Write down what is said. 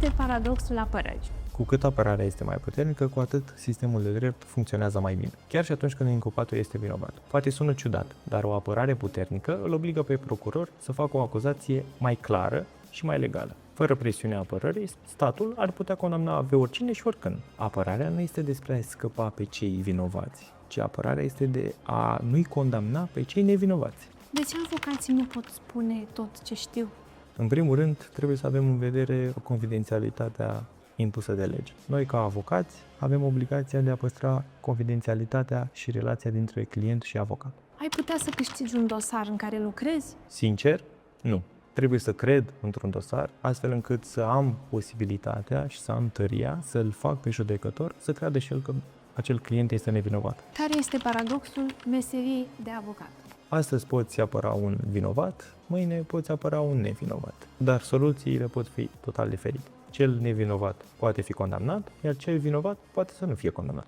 este paradoxul apărării? Cu cât apărarea este mai puternică, cu atât sistemul de drept funcționează mai bine. Chiar și atunci când inculpatul este vinovat. Poate sună ciudat, dar o apărare puternică îl obligă pe procuror să facă o acuzație mai clară și mai legală. Fără presiunea apărării, statul ar putea condamna pe oricine și oricând. Apărarea nu este despre a scăpa pe cei vinovați, ci apărarea este de a nu-i condamna pe cei nevinovați. De ce avocații nu pot spune tot ce știu? În primul rând, trebuie să avem în vedere confidențialitatea impusă de lege. Noi, ca avocați, avem obligația de a păstra confidențialitatea și relația dintre client și avocat. Ai putea să câștigi un dosar în care lucrezi? Sincer, nu. Trebuie să cred într-un dosar, astfel încât să am posibilitatea și să am tăria să-l fac pe judecător să creadă și el că acel client este nevinovat. Care este paradoxul meseriei de avocat? Astăzi poți apăra un vinovat, mâine poți apăra un nevinovat. Dar soluțiile pot fi total diferite. Cel nevinovat poate fi condamnat, iar cel vinovat poate să nu fie condamnat.